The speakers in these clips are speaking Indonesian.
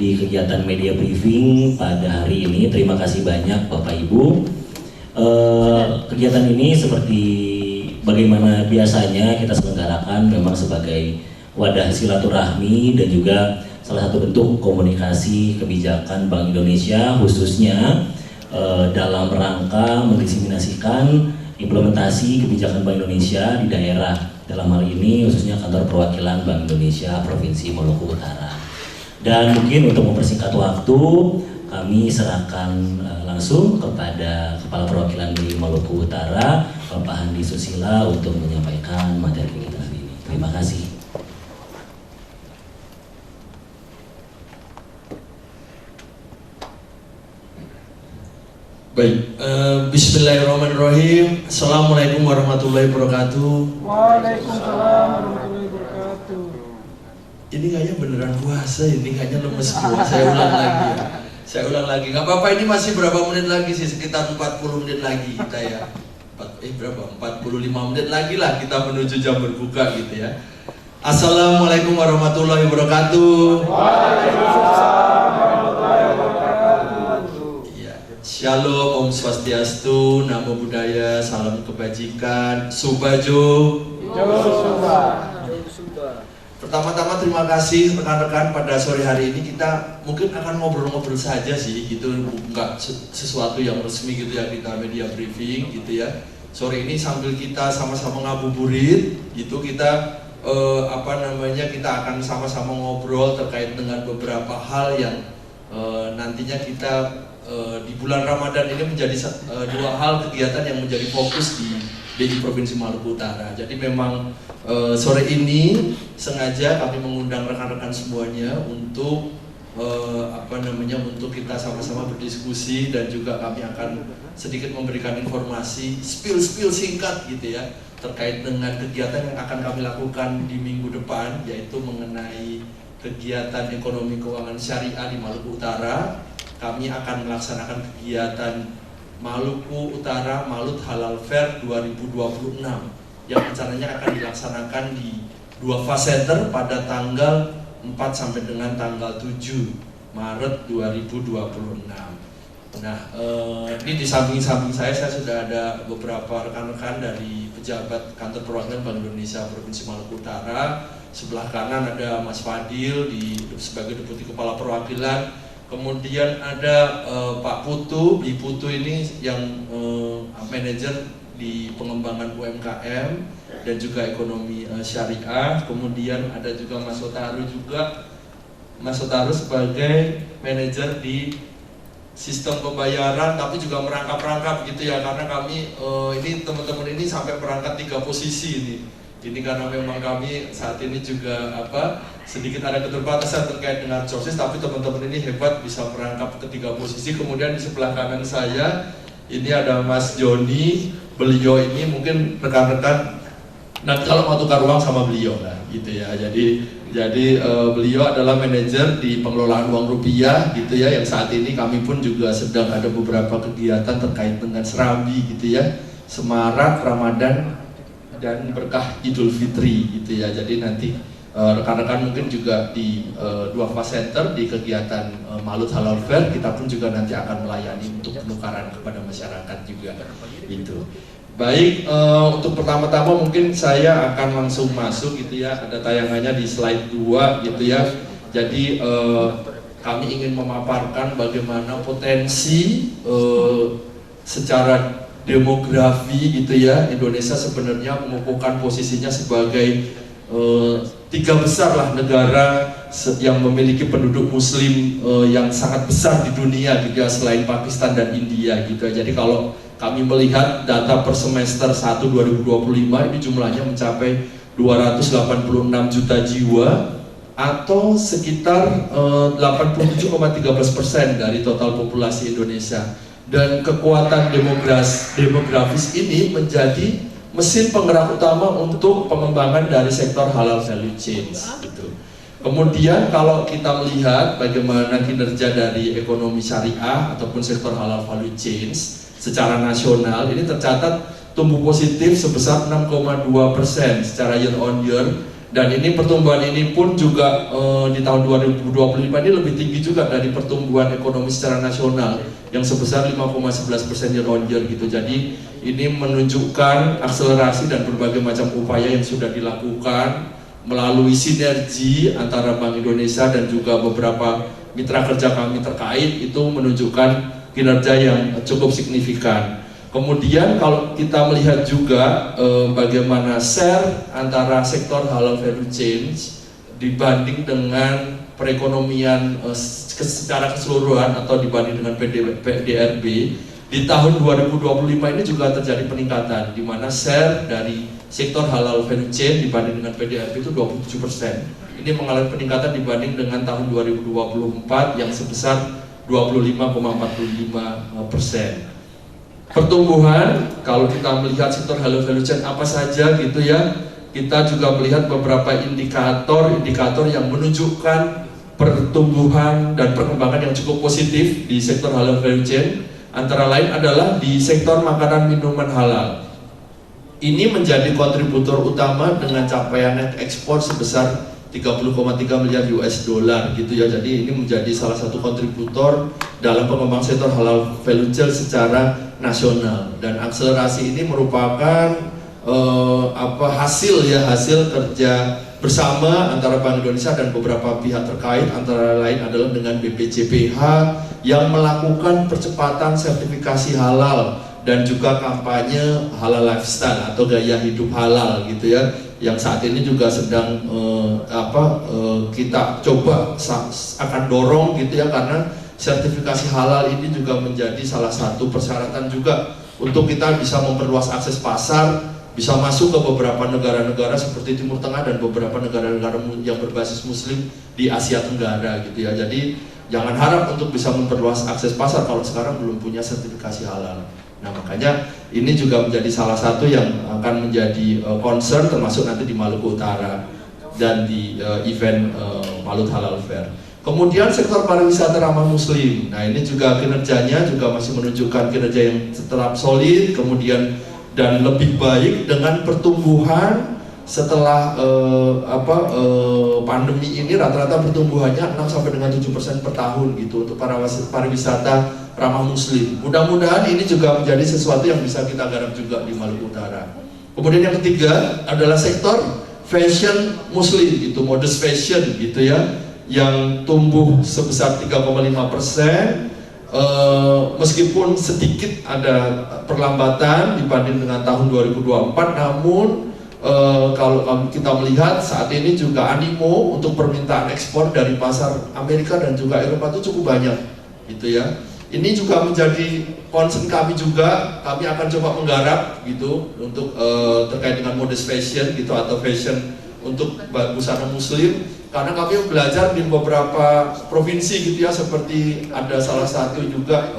di kegiatan media briefing pada hari ini. Terima kasih banyak Bapak Ibu. Kegiatan ini seperti bagaimana biasanya kita selenggarakan memang sebagai wadah silaturahmi dan juga salah satu bentuk komunikasi kebijakan Bank Indonesia khususnya dalam rangka mendiseminasikan implementasi kebijakan Bank Indonesia di daerah, dalam hal ini khususnya kantor perwakilan Bank Indonesia Provinsi Maluku Utara. Dan mungkin untuk mempersingkat waktu, kami serahkan langsung kepada Kepala Perwakilan di Maluku Utara, Bapak Handi Susila, untuk menyampaikan materi kita hari ini. Terima kasih. Baik, bismillahirrahmanirrahim. Assalamualaikum warahmatullahi wabarakatuh. Waalaikumsalam warahmatullahi wabarakatuh. Ini kayaknya beneran puasa, ini kayaknya lemes semua. Saya ulang lagi. Gak apa-apa, ini masih berapa menit lagi sih? Sekitar 40 menit lagi kita ya. 45 menit lagi lah kita menuju jam berbuka gitu ya. Assalamualaikum warahmatullahi wabarakatuh. Waalaikumsalam warahmatullahi wabarakatuh. Shalom, Om Swastiastu, Namo Buddhaya, salam kebajikan, Subajo. Pertama-tama terima kasih rekan-rekan, pada sore hari ini kita mungkin akan ngobrol-ngobrol saja sih, gitu, nggak sesuatu yang resmi gitu ya, kita media briefing gitu ya. Sore ini sambil kita sama-sama ngabuburit, gitu kita kita akan sama-sama ngobrol terkait dengan beberapa hal yang nantinya kita di bulan Ramadan ini menjadi dua hal kegiatan yang menjadi fokus di BI Provinsi Maluku Utara. Jadi memang sore ini sengaja kami mengundang rekan-rekan semuanya untuk untuk kita sama-sama berdiskusi, dan juga kami akan sedikit memberikan informasi spill singkat gitu ya terkait dengan kegiatan yang akan kami lakukan di minggu depan, yaitu mengenai kegiatan ekonomi keuangan syariah di Maluku Utara. Kami akan melaksanakan kegiatan Maluku Utara Malut Halal Fair 2026 yang rencananya akan dilaksanakan di 2 fase center pada tanggal 4 sampai dengan tanggal 7 Maret 2026. Nah, ini di samping-samping saya sudah ada beberapa rekan-rekan dari pejabat kantor perwakilan Bank Indonesia Provinsi Maluku Utara. Sebelah kanan ada Mas Fadil sebagai Deputi Kepala Perwakilan. Kemudian ada Pak Putu, Bi Putu ini yang manajer di pengembangan UMKM dan juga ekonomi syariah. Kemudian ada juga Mas Sotaru sebagai manajer di sistem pembayaran, tapi juga merangkap gitu ya, karena kami ini teman-teman ini sampai perangkat 3 posisi ini. Ini karena memang kami saat ini juga sedikit ada keterbatasan terkait dengan resources, tapi teman-teman ini hebat bisa merangkap ke 3 posisi. Kemudian di sebelah kanan saya ini ada Mas Joni, beliau ini mungkin rekan-rekan nanti kalau mau tukar uang sama beliau lah gitu ya. Jadi beliau adalah manajer di pengelolaan uang rupiah gitu ya, yang saat ini kami pun juga sedang ada beberapa kegiatan terkait dengan Serambi gitu ya, Semarak, Ramadan, dan berkah Idul Fitri gitu ya. Jadi nanti rekan-rekan mungkin juga di 2 fase center di kegiatan Malut Halal Fair, kita pun juga nanti akan melayani untuk penukaran kepada masyarakat juga gitu. Baik, untuk pertama-tama mungkin saya akan langsung masuk gitu ya, ada tayangannya di slide 2 gitu ya. Jadi kami ingin memaparkan bagaimana potensi secara demografi gitu ya, Indonesia sebenarnya mengukuhkan posisinya sebagai 3 besar lah negara yang memiliki penduduk muslim yang sangat besar di dunia gitu ya, selain Pakistan dan India gitu ya. Jadi kalau kami melihat data per semester 1 2025 ini jumlahnya mencapai 286 juta jiwa atau sekitar 87,13% dari total populasi Indonesia. Dan kekuatan demografis ini menjadi mesin penggerak utama untuk pengembangan dari sektor halal value chain gitu. Kemudian kalau kita melihat bagaimana kinerja dari ekonomi syariah ataupun sektor halal value chains secara nasional, ini tercatat tumbuh positif sebesar 6,2% secara year on year, Dan ini pertumbuhan ini pun juga di tahun 2025 ini lebih tinggi juga dari pertumbuhan ekonomi secara nasional yang sebesar 5,11% year on year gitu. Jadi ini menunjukkan akselerasi dan berbagai macam upaya yang sudah dilakukan melalui sinergi antara Bank Indonesia dan juga beberapa mitra kerja kami terkait, itu menunjukkan kinerja yang cukup signifikan. Kemudian kalau kita melihat juga bagaimana share antara sektor halal value chain dibanding dengan perekonomian secara keseluruhan atau dibanding dengan PDRB di tahun 2025 ini juga terjadi peningkatan, di mana share dari sektor halal value chain dibanding dengan PDRB itu 27%. Ini mengalami peningkatan dibanding dengan tahun 2024 yang sebesar 25,45%. Pertumbuhan, kalau kita melihat sektor halal value chain apa saja gitu ya, kita juga melihat beberapa indikator yang menunjukkan pertumbuhan dan perkembangan yang cukup positif di sektor halal value chain. Antara lain adalah di sektor makanan minuman halal. Ini menjadi kontributor utama dengan capaian net ekspor sebesar 30,3 miliar US dollar gitu ya. Jadi ini menjadi salah satu kontributor dalam pengembangan sektor halal value chain secara nasional, dan akselerasi ini merupakan hasil kerja bersama antara Bank Indonesia dan beberapa pihak terkait, antara lain adalah dengan BPJPH yang melakukan percepatan sertifikasi halal dan juga kampanye halal lifestyle atau gaya hidup halal gitu ya, yang saat ini juga sedang kita coba akan dorong gitu ya, karena sertifikasi halal ini juga menjadi salah satu persyaratan juga untuk kita bisa memperluas akses pasar, bisa masuk ke beberapa negara-negara seperti Timur Tengah dan beberapa negara-negara yang berbasis Muslim di Asia Tenggara gitu ya. Jadi jangan harap untuk bisa memperluas akses pasar kalau sekarang belum punya sertifikasi halal. Nah makanya ini juga menjadi salah satu yang akan menjadi concern, termasuk nanti di Maluku Utara dan di event Malut Halal Fair. Kemudian sektor pariwisata ramah muslim. Nah ini juga kinerjanya juga masih menunjukkan kinerja yang tetap solid, kemudian dan lebih baik dengan pertumbuhan setelah pandemi ini rata-rata pertumbuhannya 6 sampai dengan 7% per tahun gitu untuk pariwisata ramah muslim. Mudah-mudahan ini juga menjadi sesuatu yang bisa kita garap juga di Maluku Utara. Kemudian yang ketiga adalah sektor fashion muslim gitu, modest fashion gitu ya, yang tumbuh sebesar 3,5%, meskipun sedikit ada perlambatan dibanding dengan tahun 2024, namun kalau kita melihat saat ini juga animo untuk permintaan ekspor dari pasar Amerika dan juga Eropa itu cukup banyak gitu ya. Ini juga menjadi concern kami juga, kami akan coba menggarap gitu untuk terkait dengan modest fashion gitu atau fashion untuk busana muslim, karena kami belajar di beberapa provinsi gitu ya, seperti ada salah satu juga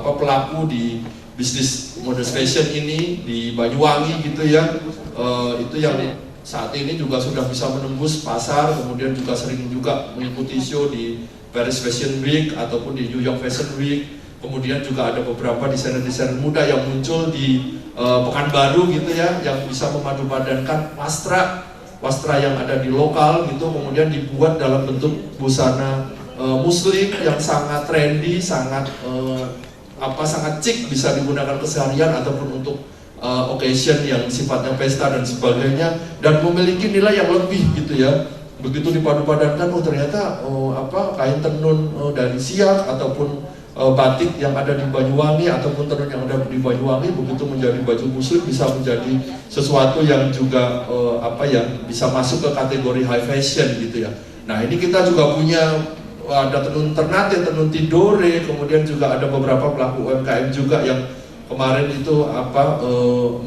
pelaku di bisnis modest fashion ini di Banyuwangi gitu ya, itu yang saat ini juga sudah bisa menembus pasar, kemudian juga sering juga mengikuti show di Paris Fashion Week ataupun di New York Fashion Week. Kemudian juga ada beberapa desainer-desainer muda yang muncul di Pekanbaru gitu ya, yang bisa memadupadankan wastra yang ada di lokal gitu, kemudian dibuat dalam bentuk busana muslim yang sangat trendy, sangat chic, bisa digunakan keseharian ataupun untuk occasion yang sifatnya pesta dan sebagainya, dan memiliki nilai yang lebih gitu ya. Begitu dipadu-padankan, ternyata kain tenun dari Siak ataupun batik yang ada di Banyuwangi ataupun tenun yang ada di Banyuwangi begitu menjadi baju muslim bisa menjadi sesuatu yang juga bisa masuk ke kategori high fashion gitu ya. Nah ini kita juga punya ada tenun Ternate, tenun Tidore, kemudian juga ada beberapa pelaku UMKM juga yang kemarin itu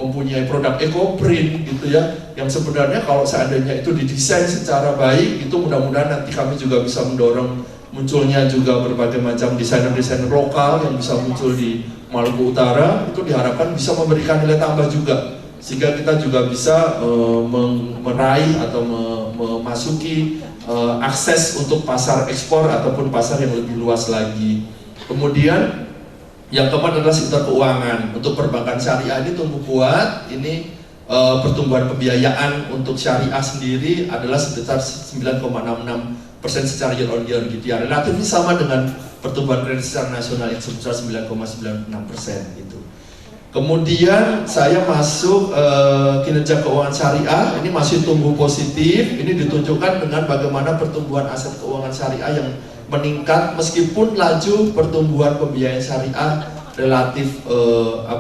mempunyai produk eco-print gitu ya, yang sebenarnya kalau seandainya itu didesain secara baik itu mudah-mudahan nanti kami juga bisa mendorong munculnya juga berbagai macam desainer-desainer lokal yang bisa muncul di Maluku Utara, itu diharapkan bisa memberikan nilai tambah juga, sehingga kita juga bisa meraih atau memasuki akses untuk pasar ekspor ataupun pasar yang lebih luas lagi. Kemudian yang keempat adalah sektor keuangan. Untuk perbankan syariah ini tumbuh kuat, ini pertumbuhan pembiayaan untuk syariah sendiri adalah sebesar 9,66% secara year on year gitu ya, relatif sama dengan pertumbuhan kredit secara nasional yang sebesar 9,96% gitu. Kemudian saya masuk kinerja keuangan syariah, ini masih tumbuh positif. Ini ditunjukkan dengan bagaimana pertumbuhan aset keuangan syariah yang meningkat meskipun laju pertumbuhan pembiayaan syariah relatif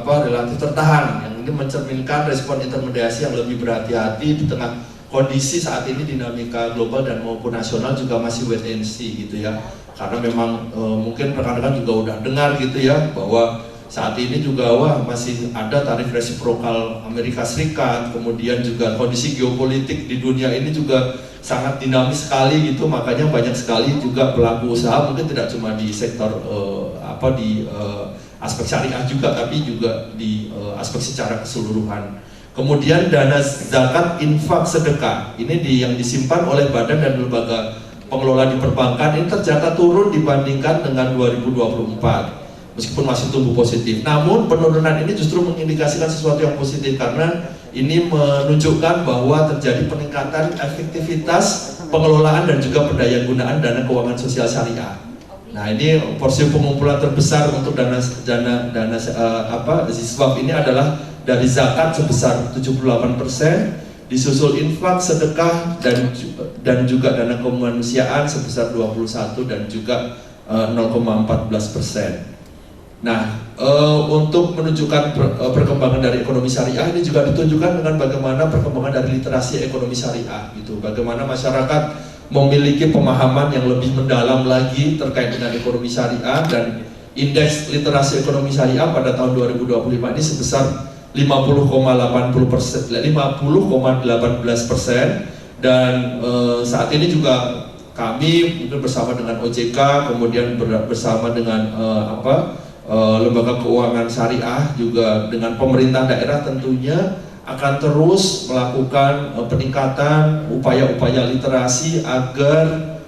relatif tertahan. Yang ini mencerminkan respon intermediasi yang lebih berhati-hati di tengah kondisi saat ini dinamika global dan maupun nasional juga masih wait and see gitu ya. Karena memang mungkin rekan-rekan juga udah dengar gitu ya bahwa saat ini juga masih ada tarif resiprokal Amerika Serikat, kemudian juga kondisi geopolitik di dunia ini juga sangat dinamis sekali gitu, makanya banyak sekali juga pelaku usaha mungkin tidak cuma di sektor aspek syariah juga, tapi juga di aspek secara keseluruhan. Kemudian dana zakat, infak, sedekah ini yang disimpan oleh badan dan lembaga pengelola di perbankan ini tercatat turun dibandingkan dengan 2024. Meskipun masih tumbuh positif, namun penurunan ini justru mengindikasikan sesuatu yang positif karena ini menunjukkan bahwa terjadi peningkatan efektivitas pengelolaan dan juga pendaya gunaan dana keuangan sosial syariah. Nah, ini porsi pengumpulan terbesar untuk dana siswaf ini adalah dari zakat sebesar 78%, disusul infak, sedekah dan juga dana kemanusiaan sebesar 21 dan juga 0,14%. Nah, untuk menunjukkan perkembangan dari ekonomi syariah ini juga ditunjukkan dengan bagaimana perkembangan dari literasi ekonomi syariah gitu. Bagaimana masyarakat memiliki pemahaman yang lebih mendalam lagi terkait dengan ekonomi syariah, dan indeks literasi ekonomi syariah pada tahun 2025 ini sebesar 50,18%, dan saat ini juga kami mungkin bersama dengan OJK, kemudian bersama dengan lembaga keuangan syariah juga dengan pemerintah daerah tentunya akan terus melakukan peningkatan upaya-upaya literasi agar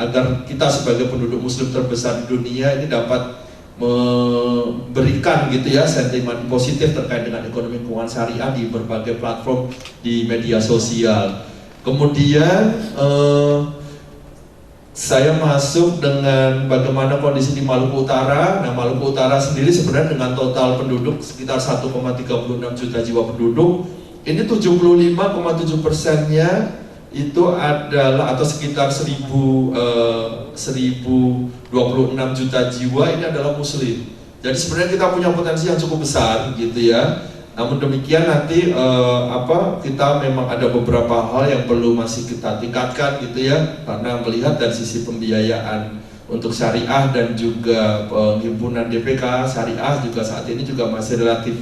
agar kita sebagai penduduk muslim terbesar di dunia ini dapat memberikan gitu ya sentimen positif terkait dengan ekonomi keuangan syariah di berbagai platform di media sosial. Kemudian saya masuk dengan bagaimana kondisi di Maluku Utara. Nah, Maluku Utara sendiri sebenarnya dengan total penduduk sekitar 1,36 juta jiwa penduduk, ini 75,7%-nya itu adalah atau sekitar 1026 juta jiwa ini adalah muslim. Jadi sebenarnya kita punya potensi yang cukup besar gitu ya. Namun demikian nanti kita memang ada beberapa hal yang perlu masih kita tingkatkan gitu ya, karena melihat dari sisi pembiayaan untuk syariah dan juga penghimpunan DPK syariah juga saat ini juga masih relatif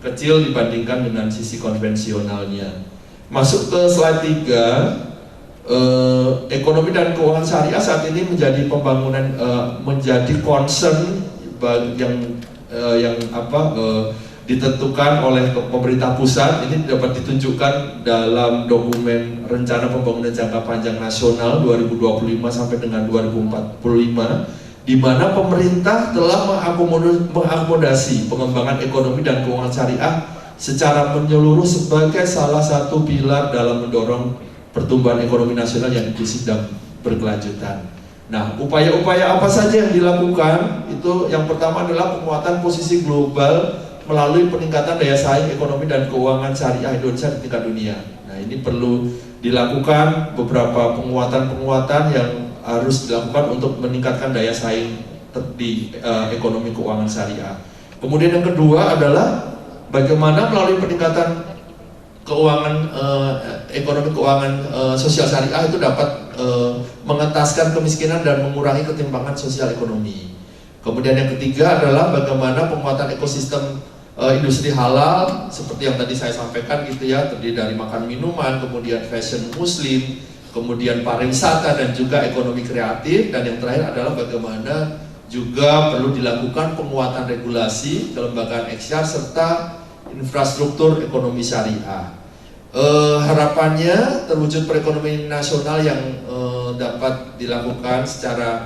kecil dibandingkan dengan sisi konvensionalnya. Masuk ke slide 3, ekonomi dan keuangan syariah saat ini menjadi pembangunan menjadi concern yang ditentukan oleh pemerintah pusat. Ini dapat ditunjukkan dalam dokumen rencana pembangunan jangka panjang nasional 2025 sampai dengan 2045, di mana pemerintah telah mengakomodasi pengembangan ekonomi dan keuangan syariah secara menyeluruh sebagai salah satu pilar dalam mendorong pertumbuhan ekonomi nasional yang inklusif dan berkelanjutan. Nah, upaya-upaya apa saja yang dilakukan? Itu yang pertama adalah penguatan posisi global melalui peningkatan daya saing ekonomi dan keuangan syariah Indonesia di tingkat dunia. Nah, ini perlu dilakukan beberapa penguatan yang harus dilakukan untuk meningkatkan daya saing di ekonomi keuangan syariah. Kemudian yang kedua adalah bagaimana melalui peningkatan keuangan ekonomi keuangan sosial syariah itu dapat mengentaskan kemiskinan dan mengurangi ketimpangan sosial ekonomi. Kemudian yang ketiga adalah bagaimana penguatan ekosistem industri halal seperti yang tadi saya sampaikan gitu ya, terdiri dari makan minuman, kemudian fashion muslim, kemudian pariwisata dan juga ekonomi kreatif, dan yang terakhir adalah bagaimana juga perlu dilakukan penguatan regulasi, kelembagaan eksyar serta infrastruktur ekonomi syariah. Harapannya terwujud perekonomian nasional yang dapat dilakukan secara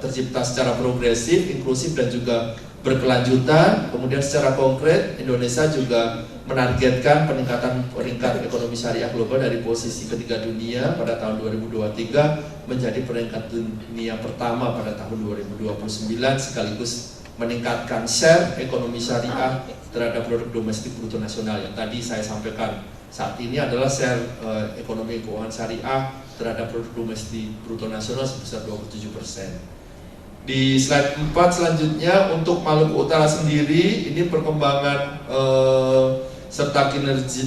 tercipta secara progresif, inklusif dan juga berkelanjutan. Kemudian secara konkret Indonesia juga menargetkan peningkatan peringkat ekonomi syariah global dari posisi ketiga dunia pada tahun 2023 menjadi peringkat dunia pertama pada tahun 2029, sekaligus meningkatkan share ekonomi syariah terhadap produk domestik bruto nasional yang tadi saya sampaikan. Saat ini adalah share ekonomi keuangan syariah terhadap produk domestik bruto nasional sebesar 27%. Di slide 4 selanjutnya untuk Maluku Utara sendiri, ini perkembangan serta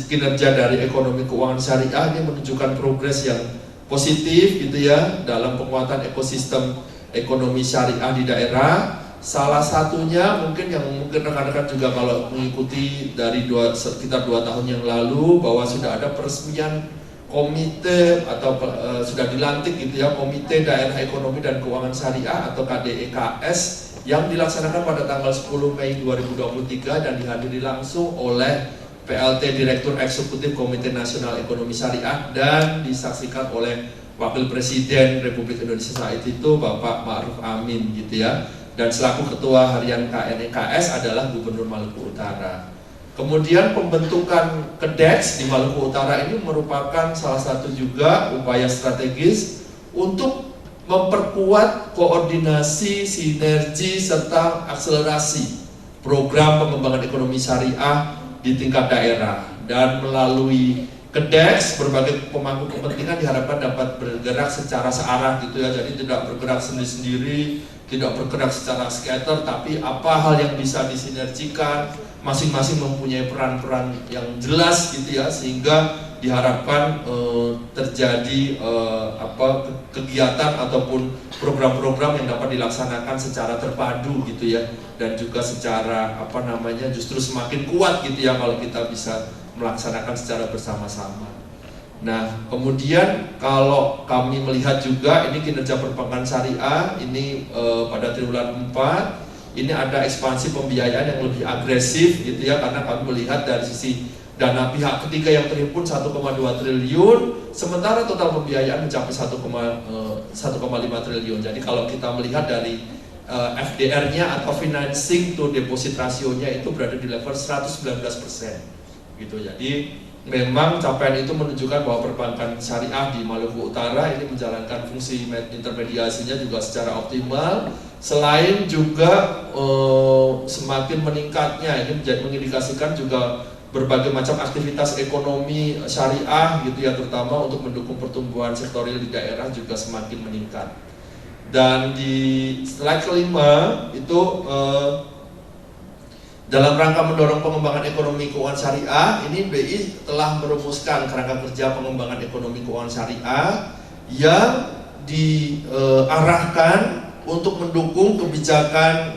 kinerja dari ekonomi keuangan syariah ini menunjukkan progres yang positif gitu ya dalam penguatan ekosistem ekonomi syariah di daerah. Salah satunya mungkin rekan-rekan juga kalau mengikuti dari sekitar 2 tahun yang lalu bahwa sudah ada peresmian komite atau sudah dilantik gitu ya, Komite Daerah Ekonomi dan Keuangan Syariah atau KDEKS yang dilaksanakan pada tanggal 10 Mei 2023 dan dihadiri langsung oleh PLT Direktur Eksekutif Komite Nasional Ekonomi Syariah dan disaksikan oleh Wakil Presiden Republik Indonesia saat itu Bapak Ma'ruf Amin gitu ya, dan selaku Ketua Harian KNEKS adalah Gubernur Maluku Utara. Kemudian pembentukan KDEKS di Maluku Utara ini merupakan salah satu juga upaya strategis untuk memperkuat koordinasi, sinergi, serta akselerasi program pengembangan ekonomi syariah di tingkat daerah. Dan melalui KDEKS, berbagai pemangku kepentingan diharapkan dapat bergerak secara searah gitu ya, jadi tidak bergerak sendiri-sendiri, tidak bergerak secara scatter, tapi apa hal yang bisa disinergikan, masing-masing mempunyai peran-peran yang jelas gitu ya, sehingga diharapkan terjadi kegiatan ataupun program-program yang dapat dilaksanakan secara terpadu gitu ya, dan juga secara justru semakin kuat gitu ya kalau kita bisa melaksanakan secara bersama-sama. Nah, kemudian kalau kami melihat juga ini kinerja perbankan syariah ini pada triwulan 4 ini ada ekspansi pembiayaan yang lebih agresif gitu ya, karena kami melihat dari sisi dana pihak ketiga yang terhimpun 1,2 triliun, sementara total pembiayaan mencapai 1,5 triliun. Jadi kalau kita melihat dari FDR-nya atau financing to deposit rasionya itu berada di level 119% gitu. Jadi memang capaian itu menunjukkan bahwa perbankan syariah di Maluku Utara ini menjalankan fungsi intermediasinya juga secara optimal. Selain juga semakin meningkatnya, ini mengindikasikan juga berbagai macam aktivitas ekonomi syariah gitu ya, terutama untuk mendukung pertumbuhan sektorial di daerah juga semakin meningkat. Dan di slide kelima itu dalam rangka mendorong pengembangan ekonomi keuangan syariah, ini BI telah merumuskan kerangka kerja pengembangan ekonomi keuangan syariah yang diarahkan untuk mendukung kebijakan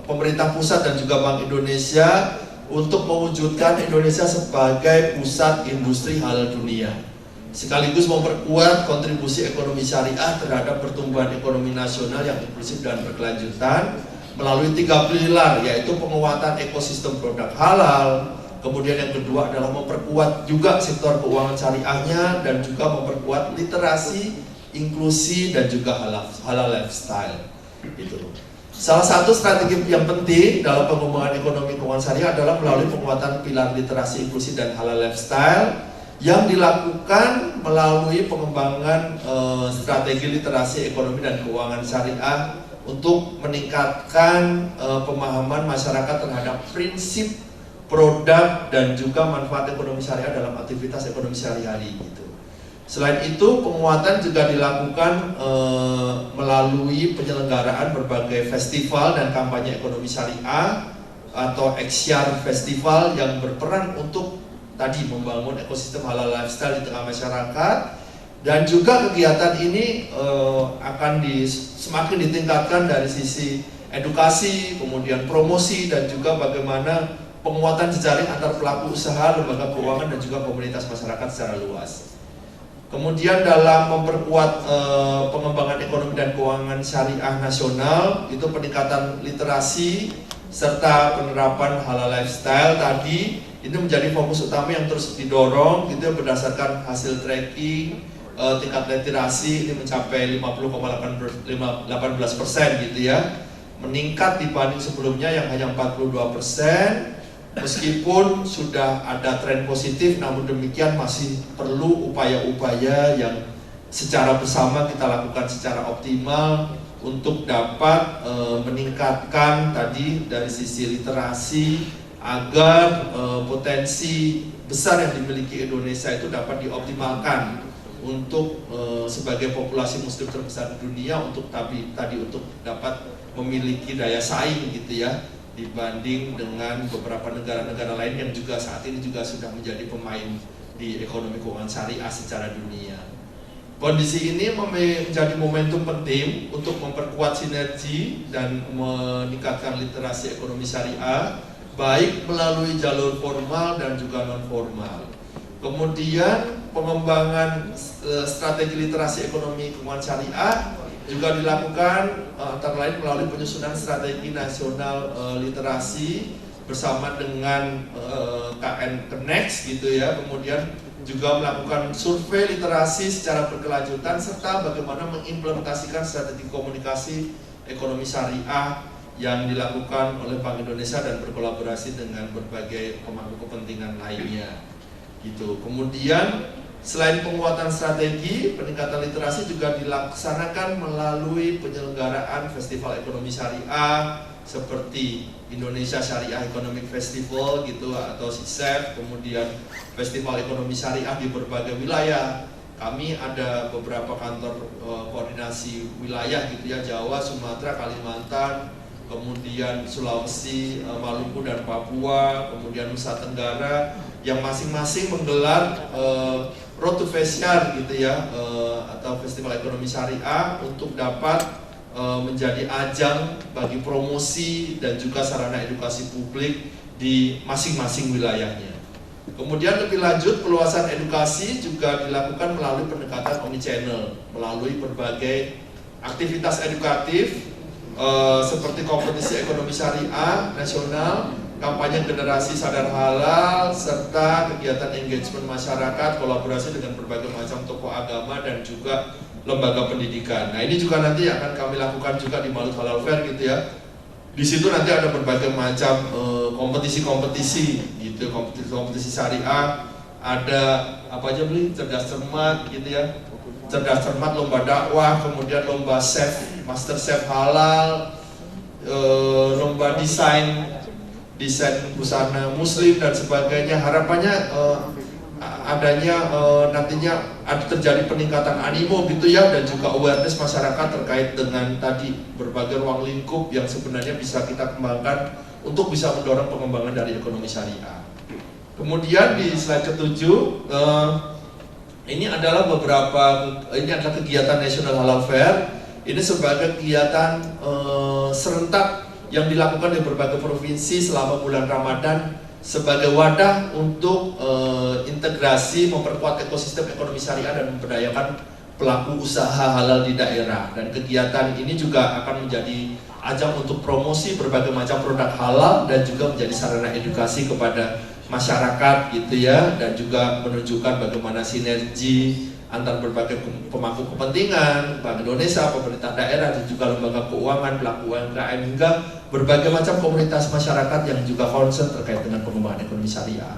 pemerintah pusat dan juga Bank Indonesia untuk mewujudkan Indonesia sebagai pusat industri halal dunia, sekaligus memperkuat kontribusi ekonomi syariah terhadap pertumbuhan ekonomi nasional yang inklusif dan berkelanjutan melalui 3 pilar, yaitu penguatan ekosistem produk halal, kemudian yang kedua adalah memperkuat juga sektor keuangan syariahnya, dan juga memperkuat literasi, inklusi, dan juga halal lifestyle. Itu. Salah satu strategi yang penting dalam pengembangan ekonomi keuangan syariah adalah melalui penguatan pilar literasi, inklusi, dan halal lifestyle yang dilakukan melalui pengembangan strategi literasi ekonomi dan keuangan syariah untuk meningkatkan pemahaman masyarakat terhadap prinsip, produk, dan juga manfaat ekonomi syariah dalam aktivitas ekonomi sehari-hari gitu. Selain itu, penguatan juga dilakukan melalui penyelenggaraan berbagai festival dan kampanye ekonomi syariah atau Exyar Festival yang berperan untuk tadi membangun ekosistem halal lifestyle di tengah masyarakat. Dan juga kegiatan ini akan semakin ditingkatkan dari sisi edukasi, kemudian promosi, dan juga bagaimana penguatan jejaring antar pelaku usaha, lembaga keuangan, dan juga komunitas masyarakat secara luas. Kemudian dalam memperkuat pengembangan ekonomi dan keuangan syariah nasional, itu peningkatan literasi serta penerapan halal lifestyle tadi itu menjadi fokus utama yang terus didorong gitu berdasarkan hasil tracking. Tingkat literasi ini mencapai 50,18% gitu ya. meningkat dibanding sebelumnya yang hanya 42%. Meskipun sudah ada tren positif, namun demikian masih perlu upaya-upaya yang secara bersama kita lakukan secara optimal untuk dapat meningkatkan tadi dari sisi literasi agar potensi besar yang dimiliki Indonesia itu dapat dioptimalkan untuk sebagai populasi muslim terbesar di dunia untuk tadi untuk dapat memiliki daya saing gitu ya, dibanding dengan beberapa negara-negara lain yang juga saat ini juga sudah menjadi pemain di ekonomi keuangan syariah secara dunia. Kondisi ini menjadi momentum penting untuk memperkuat sinergi dan meningkatkan literasi ekonomi syariah, baik melalui jalur formal dan juga non formal. Kemudian pengembangan strategi literasi ekonomi keuangan syariah juga dilakukan antara lain melalui penyusunan strategi nasional literasi bersama dengan KN Connect gitu ya. Kemudian juga melakukan survei literasi secara berkelanjutan serta bagaimana mengimplementasikan strategi komunikasi ekonomi syariah yang dilakukan oleh Bank Indonesia dan berkolaborasi dengan berbagai pemangku kepentingan lainnya gitu. Kemudian selain penguatan strategi, peningkatan literasi juga dilaksanakan melalui penyelenggaraan festival ekonomi syariah seperti Indonesia Syariah Economic Festival gitu atau SISEF, kemudian festival ekonomi syariah di berbagai wilayah. Kami ada beberapa kantor koordinasi wilayah gitu ya, Jawa, Sumatera, Kalimantan, kemudian Sulawesi, Maluku dan Papua, kemudian Nusa Tenggara yang masing-masing menggelar Road to Festiar gitu ya, atau Festival Ekonomi Syariah untuk dapat menjadi ajang bagi promosi dan juga sarana edukasi publik di masing-masing wilayahnya. Kemudian lebih lanjut, perluasan edukasi juga dilakukan melalui pendekatan omnichannel, melalui berbagai aktivitas edukatif seperti kompetisi ekonomi syariah nasional, kampanye generasi sadar halal, serta kegiatan engagement masyarakat, kolaborasi dengan berbagai macam tokoh agama dan juga lembaga pendidikan. Nah, ini juga nanti akan kami lakukan juga di Malut Halal Fair gitu ya. Di situ nanti ada berbagai macam kompetisi-kompetisi gitu, kompetisi syariah, ada apa aja beli, cerdas cermat gitu ya. Cerdas cermat, lomba dakwah, kemudian lomba chef, master chef halal, lomba desain busana muslim dan sebagainya. Harapannya adanya nantinya ada terjadi peningkatan animo gitu ya, dan juga awareness masyarakat terkait dengan tadi berbagai ruang lingkup yang sebenarnya bisa kita kembangkan untuk bisa mendorong pengembangan dari ekonomi syariah. Kemudian di slide ke-7 ini adalah kegiatan National Halal Fair. Ini sebagai kegiatan serentak yang dilakukan di berbagai provinsi selama bulan Ramadan sebagai wadah untuk integrasi, memperkuat ekosistem ekonomi syariah dan memberdayakan pelaku usaha halal di daerah. Dan kegiatan ini juga akan menjadi ajang untuk promosi berbagai macam produk halal dan juga menjadi sarana edukasi kepada masyarakat gitu ya, dan juga menunjukkan bagaimana sinergi antar berbagai pemangku kepentingan, Bank Indonesia, pemerintah daerah, dan juga lembaga keuangan, pelaku UMKM, hingga berbagai macam komunitas masyarakat yang juga concern terkait dengan pengembangan ekonomi syariah.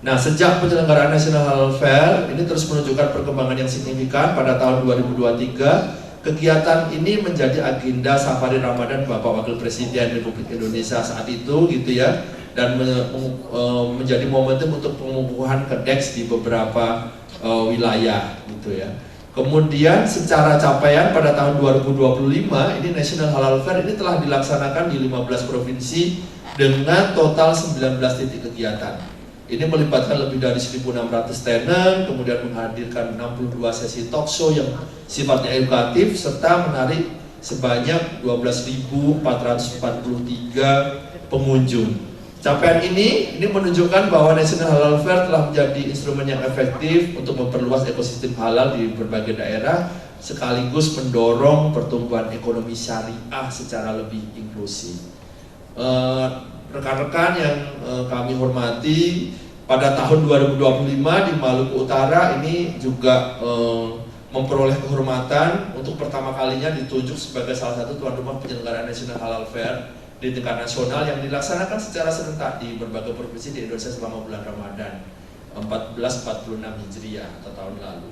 Nah, sejak penyelenggaraan National Halal Fair ini terus menunjukkan perkembangan yang signifikan. Pada tahun 2023, kegiatan ini menjadi agenda Safari Ramadan Bapak Wakil Presiden Republik Indonesia saat itu gitu ya, dan menjadi momentum untuk pengukuhan KEDEX di beberapa wilayah gitu ya. Kemudian secara capaian pada tahun 2025 ini National Halal Fair ini telah dilaksanakan di 15 provinsi dengan total 19 titik kegiatan. Ini melibatkan lebih dari 1.600 tenan, kemudian menghadirkan 62 sesi talk show yang sifatnya edukatif serta menarik sebanyak 12.443 pengunjung. Capaian ini menunjukkan bahwa National Halal Fair telah menjadi instrumen yang efektif untuk memperluas ekosistem halal di berbagai daerah, sekaligus mendorong pertumbuhan ekonomi syariah secara lebih inklusif. Rekan-rekan yang kami hormati, pada tahun 2025 di Maluku Utara ini juga memperoleh kehormatan untuk pertama kalinya ditunjuk sebagai salah satu tuan rumah penyelenggaraan National Halal Fair di tingkat nasional yang dilaksanakan secara serentak di berbagai provinsi di Indonesia selama bulan Ramadan 1446 Hijriah atau tahun lalu.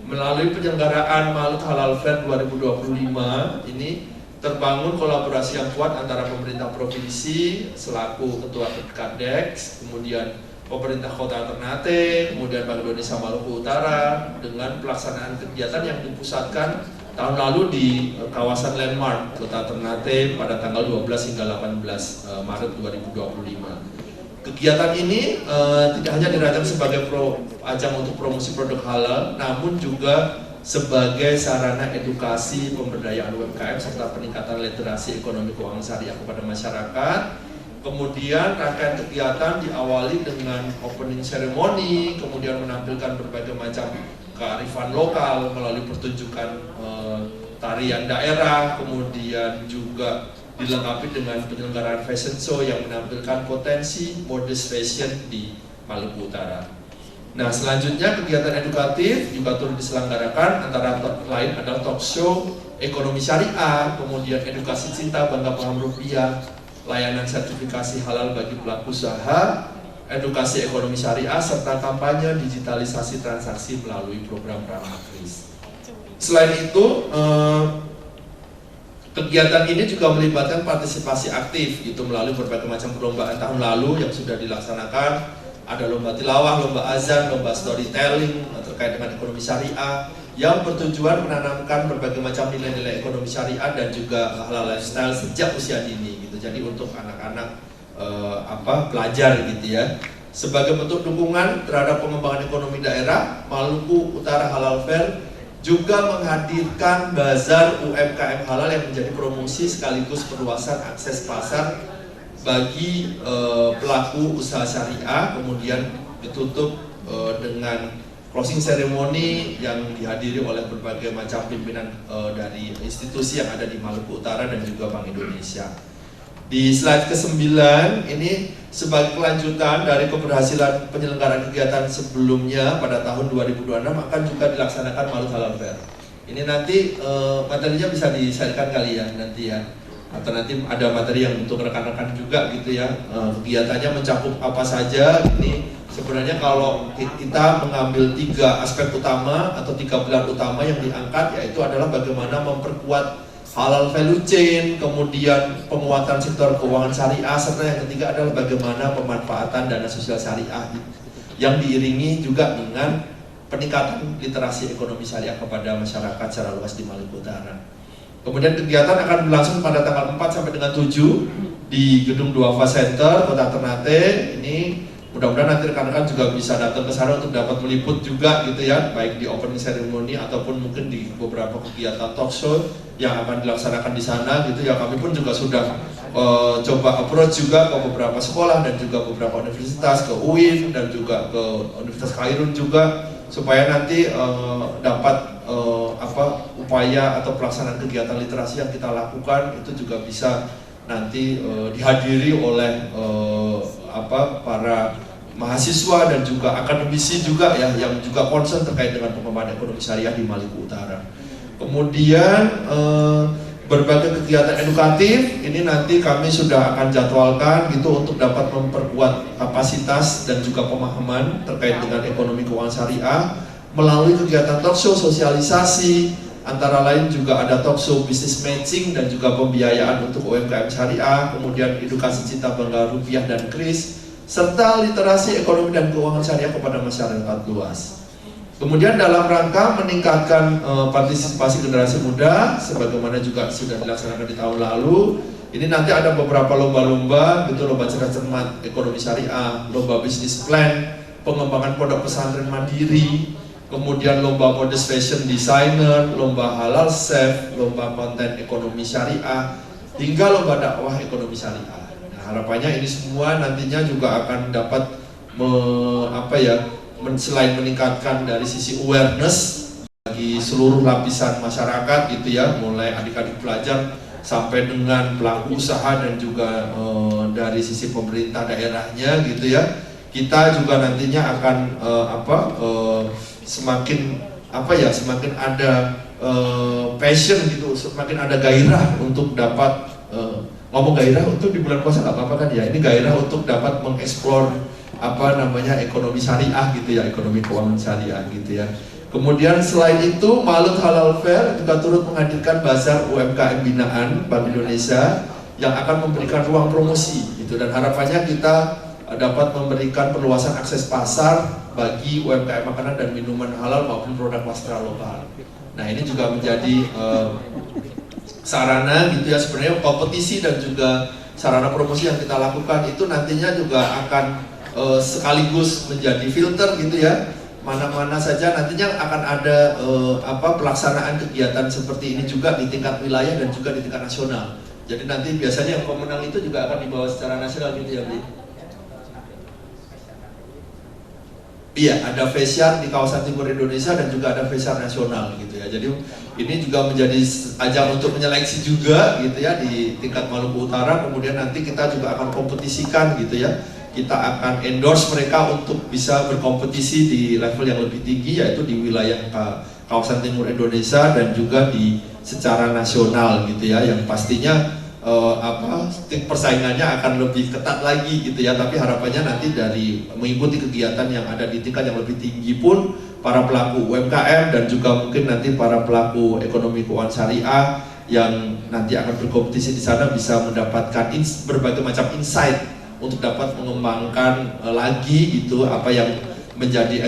Melalui penyelenggaraan Malut Halal Fair 2025 ini terbangun kolaborasi yang kuat antara pemerintah provinsi selaku ketua Kadeks, kemudian pemerintah Kota Ternate, kemudian Bank Indonesia Maluku Utara dengan pelaksanaan kegiatan yang dipusatkan tahun lalu di kawasan Landmark Kota Ternate pada tanggal 12 hingga 18 Maret 2025. Kegiatan ini tidak hanya dirancang sebagai ajang untuk promosi produk halal, namun juga sebagai sarana edukasi pemberdayaan UMKM serta peningkatan literasi ekonomi keuangan syariah kepada masyarakat. Kemudian rangkaian kegiatan diawali dengan opening ceremony, kemudian menampilkan berbagai macam kearifan lokal melalui pertunjukan tarian daerah, kemudian juga dilengkapi dengan penyelenggaraan fashion show yang menampilkan potensi modest fashion di Maluku Utara. Nah, selanjutnya kegiatan edukatif juga turut diselenggarakan, antara lain adalah talk show ekonomi syariah, kemudian edukasi cinta bangga paham rupiah, layanan sertifikasi halal bagi pelaku usaha, edukasi ekonomi syariah, serta kampanye digitalisasi transaksi melalui program Ramah Kris. Selain itu, kegiatan ini juga melibatkan partisipasi aktif, itu melalui berbagai macam perlombaan tahun lalu yang sudah dilaksanakan. Ada lomba tilawah, lomba azan, lomba storytelling terkait dengan ekonomi syariah yang bertujuan menanamkan berbagai macam nilai-nilai ekonomi syariah dan juga halal lifestyle sejak usia dini gitu. Jadi untuk anak-anak pelajar gitu ya. Sebagai bentuk dukungan terhadap pengembangan ekonomi daerah, Maluku Utara Halal Fair juga menghadirkan bazar UMKM halal yang menjadi promosi sekaligus perluasan akses pasar bagi pelaku usaha syariah, kemudian ditutup dengan closing ceremony yang dihadiri oleh berbagai macam pimpinan dari institusi yang ada di Maluku Utara dan juga Bank Indonesia. Di slide ke-9 ini sebagai kelanjutan dari keberhasilan penyelenggaraan kegiatan sebelumnya pada tahun 2026 akan juga dilaksanakan Malut Halal Fair. Ini nanti materinya bisa di-share-kan kali ya nanti ya. Atau nanti ada materi yang untuk rekan-rekan juga gitu ya, kegiatannya mencakup apa saja. Ini sebenarnya kalau kita mengambil 3 aspek utama atau 3 pilar utama yang diangkat, yaitu adalah bagaimana memperkuat halal value chain, kemudian penguatan sektor keuangan syariah, serta yang ketiga adalah bagaimana pemanfaatan dana sosial syariah yang diiringi juga dengan peningkatan literasi ekonomi syariah kepada masyarakat secara luas di Maluku Utara. Kemudian kegiatan akan berlangsung pada tanggal 4 sampai dengan 7 di Gedung Duafa Center, Kota Ternate. Ini mudah-mudahan nanti rekan-rekan juga bisa datang ke sana untuk dapat meliput juga gitu ya, baik di opening ceremony ataupun mungkin di beberapa kegiatan talk show yang akan dilaksanakan di sana gitu ya. Kami pun juga sudah coba approach juga ke beberapa sekolah dan juga beberapa universitas, ke UIN dan juga ke Universitas Khairun juga, supaya nanti dapat upaya atau pelaksanaan kegiatan literasi yang kita lakukan itu juga bisa nanti dihadiri oleh para mahasiswa dan juga akademisi juga ya, yang juga concern terkait dengan pengembangan ekonomi syariah di Maluku Utara. Kemudian berbagai kegiatan edukatif ini nanti kami sudah akan jadwalkan gitu untuk dapat memperkuat kapasitas dan juga pemahaman terkait dengan ekonomi keuangan syariah melalui kegiatan talk show sosialisasi, antara lain juga ada talk show bisnis matching dan juga pembiayaan untuk UMKM syariah, kemudian edukasi cinta bangga rupiah dan kris, serta literasi ekonomi dan keuangan syariah kepada masyarakat luas. Kemudian dalam rangka meningkatkan partisipasi generasi muda, sebagaimana juga sudah dilaksanakan di tahun lalu, ini nanti ada beberapa lomba-lomba gitu, lomba cerdas cermat ekonomi syariah, lomba bisnis plan, pengembangan pondok pesantren mandiri, kemudian lomba modest fashion designer, lomba halal chef, lomba konten ekonomi syariah, hingga lomba dakwah ekonomi syariah. Nah, harapannya ini semua nantinya juga akan dapat selain meningkatkan dari sisi awareness bagi seluruh lapisan masyarakat gitu ya, mulai adik-adik pelajar sampai dengan pelaku usaha dan juga dari sisi pemerintah daerahnya gitu ya. Kita juga nantinya akan semakin semakin ada passion gitu, semakin ada gairah untuk dapat ngomong gairah untuk di bulan puasa nggak apa-apa kan ya, ini gairah untuk dapat mengeksplor ekonomi syariah gitu ya, ekonomi keuangan syariah gitu ya. Kemudian selain itu Malut Halal Fair juga turut menghadirkan bazar UMKM binaan Bank Indonesia yang akan memberikan ruang promosi gitu, dan harapannya kita dapat memberikan perluasan akses pasar bagi UMKM makanan dan minuman halal maupun produk wastra lokal. Nah ini juga menjadi sarana gitu ya, sebenarnya kompetisi dan juga sarana promosi yang kita lakukan itu nantinya juga akan sekaligus menjadi filter gitu ya, mana-mana saja nantinya akan ada pelaksanaan kegiatan seperti ini juga di tingkat wilayah dan juga di tingkat nasional. Jadi nanti biasanya yang pemenang itu juga akan dibawa secara nasional gitu ya, Bi? Iya, ada Fesiar di kawasan timur Indonesia dan juga ada Fesiar nasional gitu ya. Jadi ini juga menjadi ajang untuk menyeleksi juga gitu ya di tingkat Maluku Utara. Kemudian nanti kita juga akan kompetisikan gitu ya. Kita akan endorse mereka untuk bisa berkompetisi di level yang lebih tinggi, yaitu di wilayah kawasan timur Indonesia dan juga di secara nasional gitu ya, yang pastinya persaingannya akan lebih ketat lagi gitu ya. Tapi harapannya nanti dari mengikuti kegiatan yang ada di tingkat yang lebih tinggi pun para pelaku UMKM dan juga mungkin nanti para pelaku ekonomi keuangan syariah yang nanti akan berkompetisi di sana bisa mendapatkan berbagai macam insight untuk dapat mengembangkan lagi itu apa yang menjadi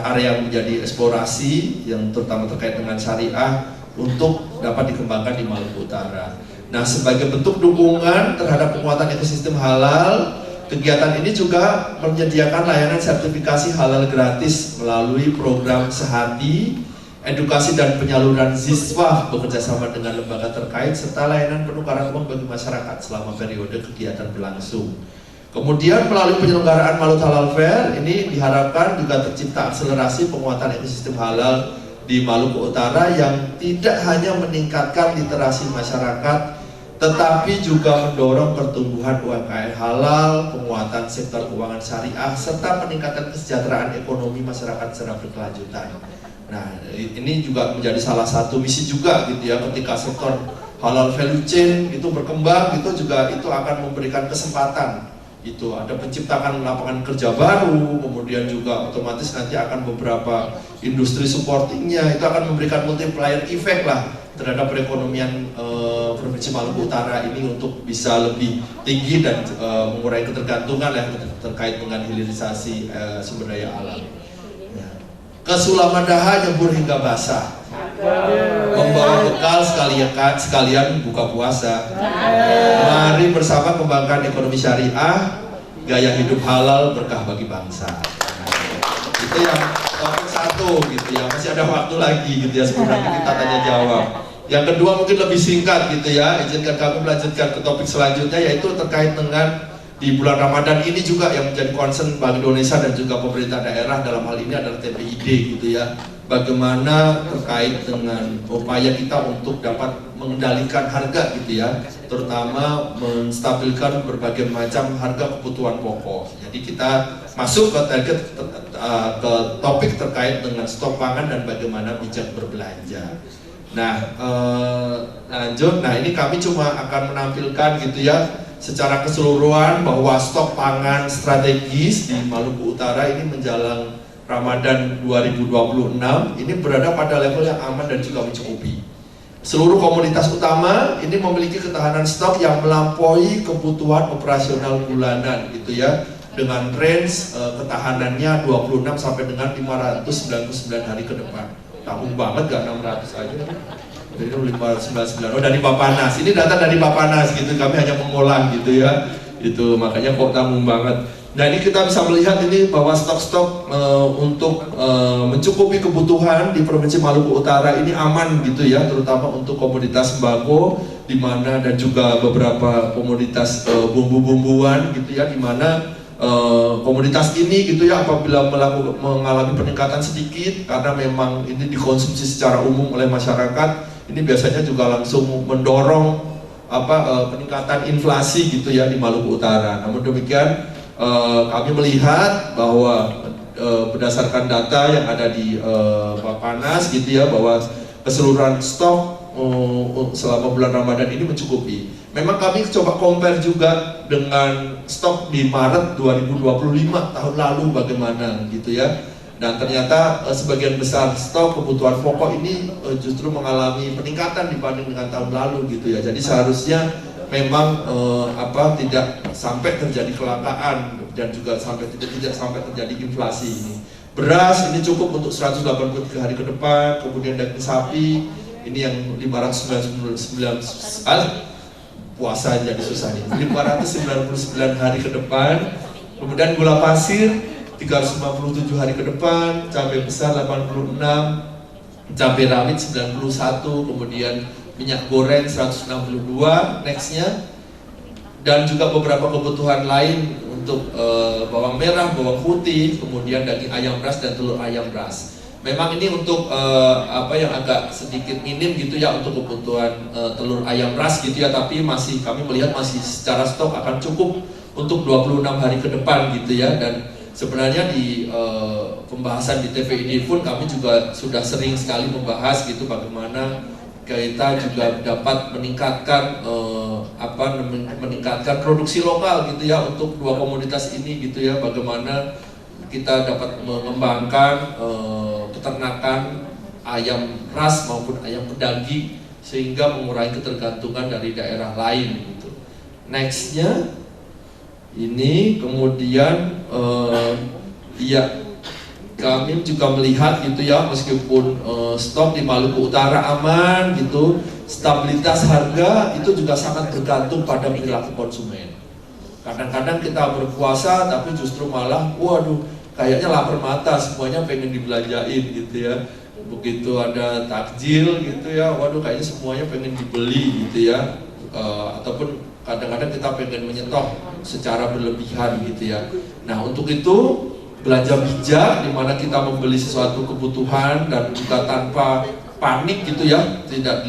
area yang menjadi eksplorasi yang terutama terkait dengan syariah untuk dapat dikembangkan di Maluku Utara. Nah, sebagai bentuk dukungan terhadap penguatan ekosistem halal, kegiatan ini juga menyediakan layanan sertifikasi halal gratis melalui program Sehati, edukasi dan penyaluran siswa bekerjasama dengan lembaga terkait, serta layanan penukaran uang bagi masyarakat selama periode kegiatan berlangsung. Kemudian melalui penyelenggaraan Malut Halal Fair ini diharapkan juga tercipta akselerasi penguatan ekosistem halal di Maluku Utara yang tidak hanya meningkatkan literasi masyarakat, tetapi juga mendorong pertumbuhan UMKM halal, penguatan sektor keuangan syariah, serta peningkatan kesejahteraan ekonomi masyarakat secara berkelanjutan. Nah, ini juga menjadi salah satu misi juga gitu ya, ketika sektor halal value chain itu berkembang, itu juga itu akan memberikan kesempatan. Itu ada penciptakan lapangan kerja baru, kemudian juga otomatis nanti akan beberapa industri supportingnya, itu akan memberikan multiplier effect lah terhadap perekonomian Provinsi Maluku Utara ini untuk bisa lebih tinggi dan mengurangi ketergantungan ya terkait dengan hilirisasi sumber daya alam. Ya. Ke Sulamadaha nyebur hingga basah, membawa bekal sekalian buka puasa. Mari bersama kembangkan ekonomi syariah, gaya hidup halal, berkah bagi bangsa. Itu yang topik satu gitu ya, masih ada waktu lagi gitu ya sebenarnya kita tanya jawab. Yang kedua mungkin lebih singkat gitu ya, izinkan kami melanjutkan ke topik selanjutnya, yaitu terkait dengan di bulan Ramadan ini juga yang menjadi concern Bank Indonesia dan juga pemerintah daerah dalam hal ini adalah TPID gitu ya. Bagaimana terkait dengan upaya kita untuk dapat mengendalikan harga gitu ya, terutama menstabilkan berbagai macam harga kebutuhan pokok. Jadi kita masuk ke topik terkait dengan stok pangan dan bagaimana bijak berbelanja. Nah, lanjut. Nah, ini kami cuma akan menampilkan gitu ya secara keseluruhan bahwa stok pangan strategis di Maluku Utara ini menjelang Ramadan 2026 ini berada pada level yang aman dan juga mencukupi. Seluruh komoditas utama ini memiliki ketahanan stok yang melampaui kebutuhan operasional bulanan gitu ya, dengan range ketahanannya 26 sampai dengan 599 hari ke depan. Tanggung banget gak 600 aja. Jadi 599. Oh, dari Bapanas. Ini data dari Bapanas gitu. Kami hanya mengolah gitu ya. Itu makanya kok tanggung banget. Nah, ini kita bisa melihat ini bahwa stok-stok untuk mencukupi kebutuhan di Provinsi Maluku Utara ini aman gitu ya, terutama untuk komoditas sembako di mana dan juga beberapa komoditas bumbu-bumbuan gitu ya, di mana komoditas ini gitu ya apabila mengalami peningkatan sedikit karena memang ini dikonsumsi secara umum oleh masyarakat, ini biasanya juga langsung mendorong peningkatan inflasi gitu ya di Maluku Utara. Namun demikian kami melihat bahwa berdasarkan data yang ada di Bappenas gitu ya, bahwa keseluruhan stok selama bulan Ramadan ini mencukupi. Memang kami coba compare juga dengan stok di Maret 2025 tahun lalu bagaimana gitu ya. Dan ternyata sebagian besar stok kebutuhan pokok ini justru mengalami peningkatan dibanding dengan tahun lalu gitu ya. Jadi seharusnya memang tidak sampai terjadi kelangkaan dan juga tidak sampai terjadi inflasi ini. Beras ini cukup untuk 183 hari ke depan, kemudian daging sapi ini yang 599 puasa jadi susah nih, 599 hari ke depan, kemudian gula pasir 357 hari ke depan, cabai besar 86, cabai rawit 91, kemudian minyak goreng 162 nextnya, dan juga beberapa kebutuhan lain untuk bawang merah, bawang putih, kemudian daging ayam ras dan telur ayam ras. Memang ini untuk yang agak sedikit minim gitu ya untuk kebutuhan telur ayam ras gitu ya, tapi kami melihat masih secara stok akan cukup untuk 26 hari ke depan gitu ya. Dan sebenarnya di pembahasan di TVID pun kami juga sudah sering sekali membahas gitu bagaimana kita juga dapat meningkatkan meningkatkan produksi lokal gitu ya untuk dua komoditas ini gitu ya, bagaimana kita dapat mengembangkan peternakan ayam ras maupun ayam pedaging sehingga mengurangi ketergantungan dari daerah lain gitu. Nextnya ini kemudian kami juga melihat gitu ya, meskipun stok di Maluku Utara aman gitu, stabilitas harga itu juga sangat bergantung pada perilaku konsumen. Kadang-kadang kita berpuasa tapi justru malah waduh kayaknya lapar mata, semuanya pengen dibelanjain gitu ya. Begitu ada takjil gitu ya, waduh kayaknya semuanya pengen dibeli gitu ya. Ataupun kadang-kadang kita pengen menyetok secara berlebihan gitu ya. Nah untuk itu belanja bijak, di mana kita membeli sesuatu kebutuhan dan juga tanpa panik gitu ya, tidak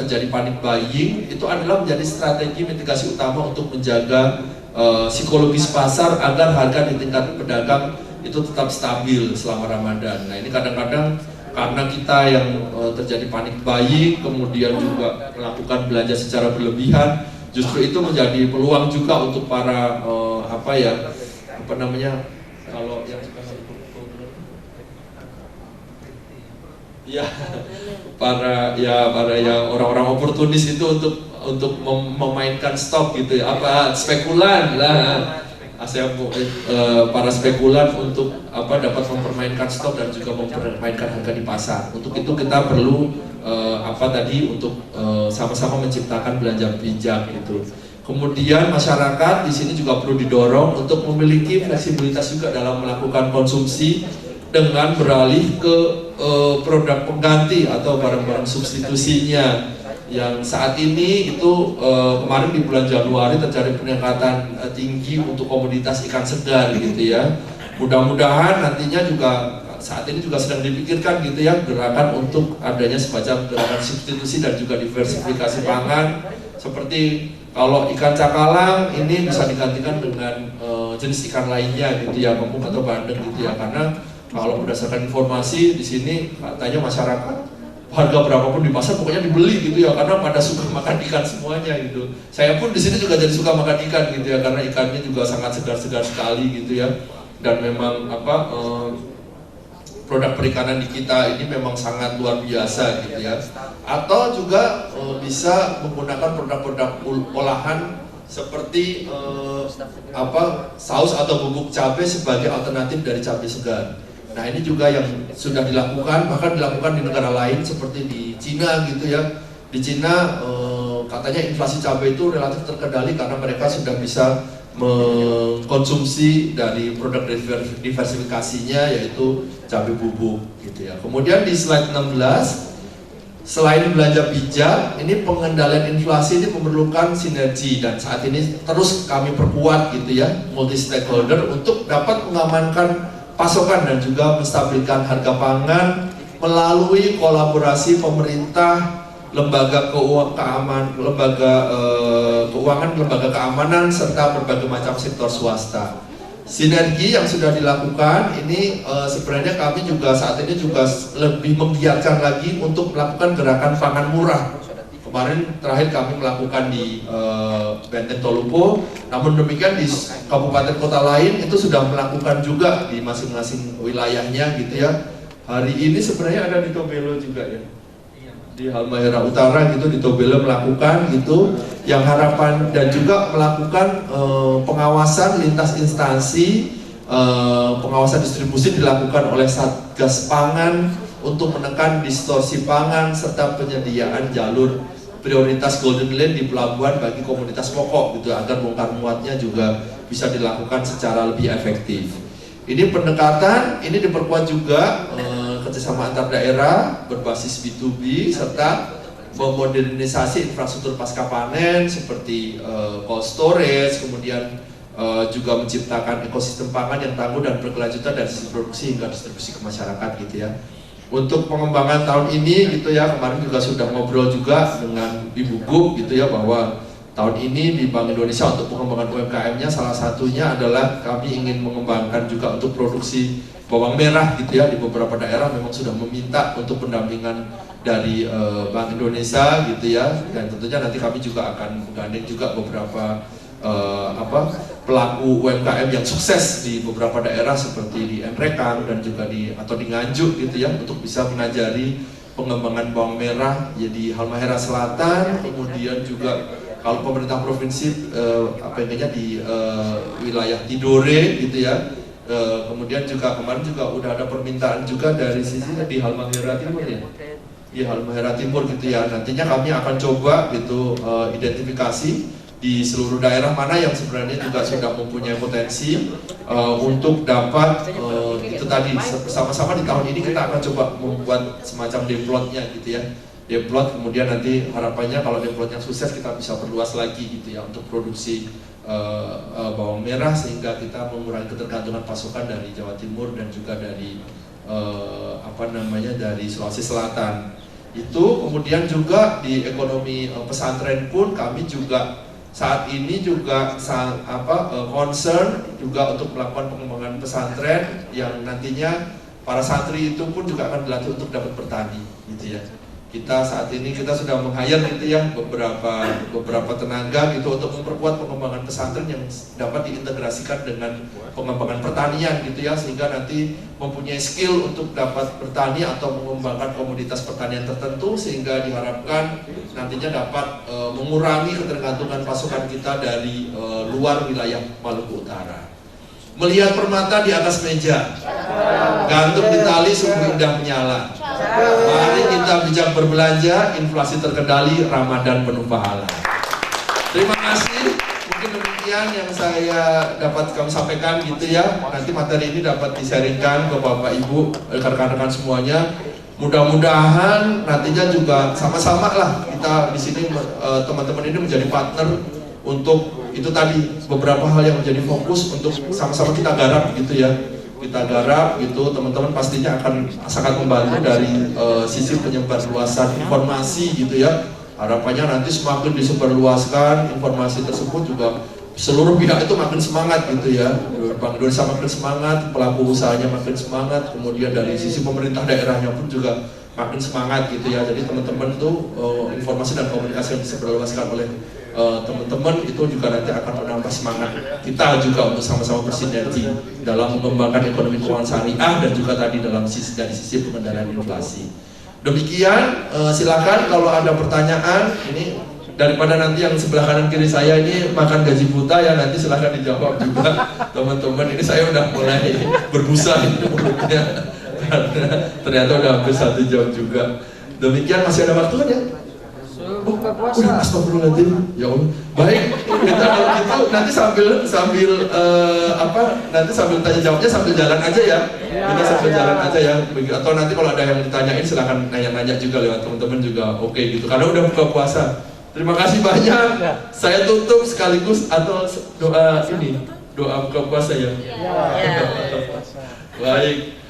terjadi panik buying, itu adalah menjadi strategi mitigasi utama untuk menjaga psikologis pasar agar harga di tingkat pedagang itu tetap stabil selama Ramadan. Nah ini kadang-kadang karena kita yang terjadi panik buying, kemudian juga melakukan belanja secara berlebihan, justru itu menjadi peluang juga untuk para kalau yang para yang orang-orang oportunis itu untuk memainkan stok gitu ya, spekulan lah, para spekulan untuk dapat mempermainkan stok dan juga mempermainkan harga di pasar. Untuk itu kita perlu untuk sama-sama menciptakan belanja bijak gitu. Kemudian masyarakat di sini juga perlu didorong untuk memiliki fleksibilitas juga dalam melakukan konsumsi dengan beralih ke produk pengganti atau barang-barang substitusinya. Yang saat ini itu kemarin di bulan Januari terjadi peningkatan tinggi untuk komoditas ikan segar gitu ya. Mudah-mudahan nantinya juga saat ini juga sedang dipikirkan gitu ya, gerakan untuk adanya semacam gerakan substitusi dan juga diversifikasi pangan, seperti kalau ikan cakalang ini bisa digantikan dengan jenis ikan lainnya gitu ya, kembung atau bandeng gitu ya. Karena kalau berdasarkan informasi di sini katanya masyarakat harga berapapun di pasar pokoknya dibeli gitu ya, karena pada suka makan ikan semuanya gitu. Saya pun di sini juga jadi suka makan ikan gitu ya, karena ikannya juga sangat segar-segar sekali gitu ya. Dan memang produk perikanan di kita ini memang sangat luar biasa gitu ya. Atau juga bisa menggunakan produk-produk olahan seperti saus atau bubuk cabai sebagai alternatif dari cabai segar. Nah ini juga yang sudah dilakukan, bahkan dilakukan di negara lain seperti di Cina gitu ya. Di Cina katanya inflasi cabai itu relatif terkendali karena mereka sudah bisa mengkonsumsi dari produk diversifikasinya yaitu cabai bubuk gitu ya. Kemudian di slide 16, selain belanja bijak, ini pengendalian inflasi ini memerlukan sinergi, dan saat ini terus kami perkuat gitu ya, multi stakeholder untuk dapat mengamankan pasokan dan juga menstabilkan harga pangan melalui kolaborasi pemerintah, lembaga keuangan, lembaga keamanan serta berbagai macam sektor swasta. sinergi yang sudah dilakukan ini sebenarnya kami juga saat ini juga lebih menggiatkan lagi untuk melakukan gerakan pangan murah. Kemarin terakhir kami melakukan di Benteng Tolupo, namun demikian di kabupaten kota lain itu sudah melakukan juga di masing-masing wilayahnya gitu ya. Hari ini sebenarnya ada di Tobelo juga ya, di Halmahera Utara gitu, di Tobelo melakukan gitu, yang harapan dan juga melakukan pengawasan lintas instansi, pengawasan distribusi dilakukan oleh Satgas Pangan untuk menekan distorsi pangan serta penyediaan jalur prioritas Golden Lane di pelabuhan bagi komoditas pokok gitu, agar bongkar muatnya juga bisa dilakukan secara lebih efektif. Ini pendekatan ini diperkuat juga kerjasama antar daerah berbasis B2B serta memodernisasi infrastruktur pasca panen seperti cold storage, kemudian juga menciptakan ekosistem pangan yang tangguh dan berkelanjutan dari sisi produksi hingga distribusi ke masyarakat gitu ya. Untuk pengembangan tahun ini gitu ya, kemarin juga sudah ngobrol juga dengan Ibu Gub gitu ya, bahwa tahun ini di Bank Indonesia untuk pengembangan UMKM-nya salah satunya adalah kami ingin mengembangkan juga untuk produksi bawang merah gitu ya. Di beberapa daerah memang sudah meminta untuk pendampingan dari Bank Indonesia gitu ya, dan tentunya nanti kami juga akan menggandeng juga beberapa pelaku UMKM yang sukses di beberapa daerah seperti di Enrekang dan juga di Nganjuk gitu ya, untuk bisa mengajari pengembangan bawang merah ya di Halmahera Selatan, kemudian juga kalau pemerintah provinsi di wilayah Tidore gitu ya. Kemudian juga kemarin juga udah ada permintaan juga dari sisi di Halmahera Timur ya, di Halmahera Timur gitu ya. Nantinya kami akan coba gitu identifikasi di seluruh daerah mana yang sebenarnya juga sudah mempunyai potensi untuk dapat itu tadi bersama-sama di tahun ini kita akan coba membuat semacam demplotnya gitu ya. Demplot, kemudian nanti harapannya kalau demplotnya sukses kita bisa perluas lagi gitu ya untuk produksi bawang merah, sehingga kita mengurangi ketergantungan pasokan dari Jawa Timur dan juga dari dari Sulawesi Selatan. Itu kemudian juga di ekonomi pesantren pun kami juga saat ini juga concern juga untuk melakukan pengembangan pesantren yang nantinya para santri itu pun juga akan dilatih untuk dapat bertani gitu ya. Kita saat ini kita sudah meng-hire gitu ya beberapa tenaga gitu untuk memperkuat pengembangan pesantren yang dapat diintegrasikan dengan pengembangan pertanian gitu ya, sehingga nanti mempunyai skill untuk dapat bertani atau mengembangkan komoditas pertanian tertentu, sehingga diharapkan nantinya dapat mengurangi ketergantungan pasokan kita dari luar wilayah Maluku Utara. Melihat permata di atas meja, gantung di tali sungguh indah menyala. Mari kita bijak berbelanja, inflasi terkendali, Ramadan penuh pahala. Terima kasih. Mungkin demikian yang saya dapat kami sampaikan gitu ya. Nanti materi ini dapat disaringkan ke Bapak Ibu, rekan-rekan semuanya. Mudah-mudahan nantinya juga sama-sama lah kita di sini teman-teman ini menjadi partner untuk itu tadi beberapa hal yang menjadi fokus untuk sama-sama kita garap gitu ya. Kita garap gitu, teman-teman pastinya akan sangat membantu dari sisi penyebarluasan informasi gitu ya. Harapannya nanti semakin disebarluaskan informasi tersebut juga seluruh pihak itu makin semangat gitu ya. Bank Indonesia makin semangat, pelaku usahanya makin semangat, kemudian dari sisi pemerintah daerahnya pun juga makin semangat gitu ya. Jadi teman-teman tuh informasi dan komunikasi yang disebarluaskan oleh teman-teman itu juga nanti akan menambah semangat kita juga untuk sama-sama bersinergi dalam mengembangkan ekonomi keuangan syariah dan juga tadi dari sisi pengendalian inflasi. Demikian, silakan kalau ada pertanyaan ini, daripada nanti yang sebelah kanan kiri saya ini makan gaji buta ya, nanti silakan dijawab juga teman-teman. Ini saya udah mulai berbusa ini mulutnya karena ternyata udah hampir 1 jam juga. Demikian, masih ada waktu kan ya? Buka puasa. Astagfirullahaladzim. Ya Allah. Baik, kita kalau gitu nanti sambil nanti sambil tanya jawabnya sambil jalan aja ya. Kita sambil jalan aja ya. Atau nanti kalau ada yang ditanyain silakan nanya-nanya juga lewat teman-teman juga. Oke gitu. Karena udah buka puasa. Terima kasih banyak. Saya tutup sekaligus atau doa buka puasa ya. Baik.